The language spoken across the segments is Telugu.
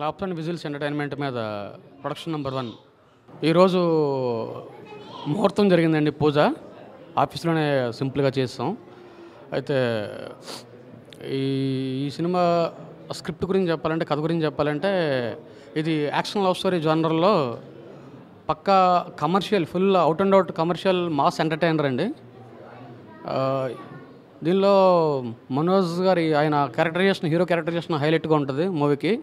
క్లాప్స్ అండ్ విజిల్స్ ఎంటర్టైన్మెంట్ మీద ప్రొడక్షన్ నెంబర్ 1 ఈరోజు ముహూర్తం జరిగిందండి. పూజ ఆఫీస్లోనే సింపుల్గా చేస్తాం. అయితే ఈ సినిమా స్క్రిప్ట్ గురించి చెప్పాలంటే, కథ గురించి చెప్పాలంటే, ఇది యాక్షన్ లవ్ స్టోరీ జానర్లో పక్కా commercial, full out and out commercial mass entertainer అండి. దీనిలో మనోజ్ గారి ఆయన క్యారెక్టరైజేషన్, హీరో క్యారెక్టరైజేషన్ హైలైట్గా ఉంటుంది మూవీకి.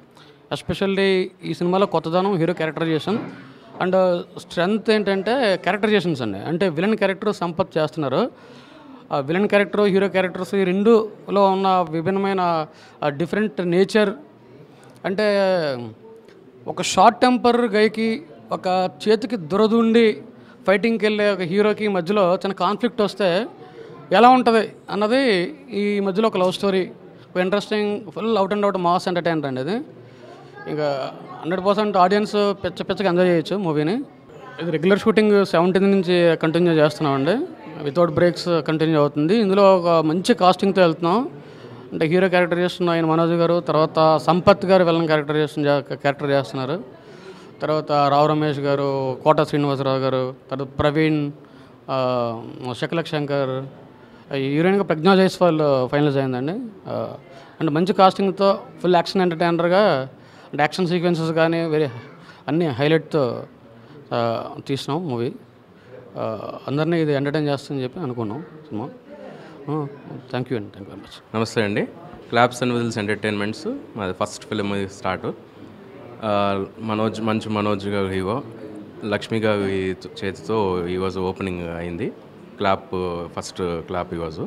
ఎస్పెషల్లీ ఈ సినిమాలో కొత్తదనం హీరో క్యారెక్టరైజేషన్ అండ్ స్ట్రెంగ్త్ ఏంటంటే క్యారెక్టరైజేషన్స్ అండి. అంటే విలన్ క్యారెక్టర్ సంపత్ చేస్తున్నారు. ఆ విలన్ క్యారెక్టర్, హీరో క్యారెక్టర్స్ ఈ రెండులో ఉన్న విభిన్నమైన డిఫరెంట్ నేచర్. అంటే ఒక షార్ట్ టెంపర్ గైకి, ఒక చేతికి దురదుండి ఫైటింగ్కి వెళ్ళే ఒక హీరోకి మధ్యలో చిన్న కాన్ఫ్లిక్ట్ వస్తే ఎలా ఉంటుంది అన్నది ఈ మధ్యలో ఒక లవ్ స్టోరీ, ఒక interesting full out and out mass entertainer అండి. అది ఇంకా 100% ఆడియన్స్ పిచ్చగా ఎంజాయ్ చేయొచ్చు మూవీని. ఇది రెగ్యులర్ షూటింగ్ 17 నుంచి కంటిన్యూ చేస్తున్నామండి. వితౌట్ బ్రేక్స్ కంటిన్యూ అవుతుంది. ఇందులో ఒక మంచి కాస్టింగ్తో వెళ్తున్నాం. అంటే హీరో క్యారెక్టరైజేషన్ ఆయన మనోజ్ గారు, తర్వాత సంపత్ గారు విలన్ క్యారెక్టర్ చేస్తున్నారు. తర్వాత రావు రమేష్ గారు, కోట శ్రీనివాసరావు గారు, తర్వాత ప్రవీణ్, శకలక్ శంకర్, హీరోయిన్గా ప్రజ్ఞా జైస్వాల్ ఫైనలైజ్ అయిందండి. అండ్ మంచి కాస్టింగ్తో ఫుల్ యాక్షన్ ఎంటర్టైనర్గా, అంటే యాక్షన్ సీక్వెన్సెస్ కానీ అన్నీ హైలైట్తో తీసినాం మూవీ. అందరినీ ఇది ఎంటర్టైన్ చేస్తుందని చెప్పి అనుకున్నాం cinema. Thank you very much. నమస్తే అండి. క్లాప్స్ అండ్ విజిల్స్ ఎంటర్టైన్మెంట్స్ మాది ఫస్ట్ ఫిలిం స్టార్ట్. మనోజ్ గారు హీరో, లక్ష్మి గారి చేతితో ఈరోజు ఓపెనింగ్ అయింది. ఫస్ట్ క్లాప్ ఈరోజు.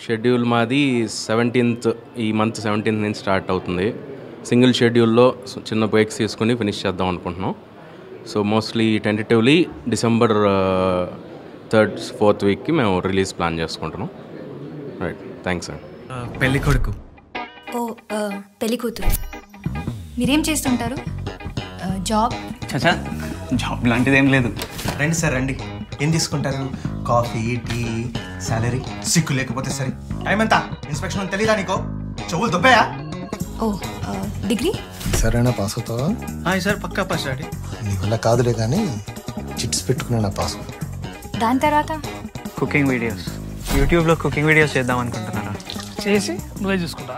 షెడ్యూల్ మాది 17th, ఈ మంత్ 17th నుంచి స్టార్ట్ అవుతుంది. సింగిల్ షెడ్యూల్లో చిన్న బ్రేక్స్ తీసుకుని ఫినిష్ చేద్దాం అనుకుంటున్నాం. So mostly tentatively December 3rd, 4th వీక్కి మేము రిలీజ్ ప్లాన్ చేసుకుంటున్నాం. రైట్, థ్యాంక్స్ అండి. పెళ్లి కొడుకు. ఓ పెళ్లి కూతురు. మీరేం చేస్తుంటారు? జాబ్? చచ్చా, జాబ్ లాంటిది ఏం లేదు. రండి సార్, రండి. ఏం తీసుకుంటారు? Coffee, tea, salary? సిక్కు లేకపోతే సరే. టైం ఎంత? ఇన్స్పెక్షన్ తెలీదా నీకో? చెవులు దుబ్బయా? ఓ డిగ్రీ? సరేనా, పాస్ అవుతావా? సార్ పక్కా పాస్ డాడీ. నీ వల్ల కాదులే కానీ చిట్స్ పెట్టుకున్నా పాస్. దాని తర్వాత కుకింగ్ వీడియోస్, యూట్యూబ్లో కుకింగ్ వీడియోస్ చేద్దాం అనుకుంటున్నారా? చేసి నువ్వే చూసుకుంటా.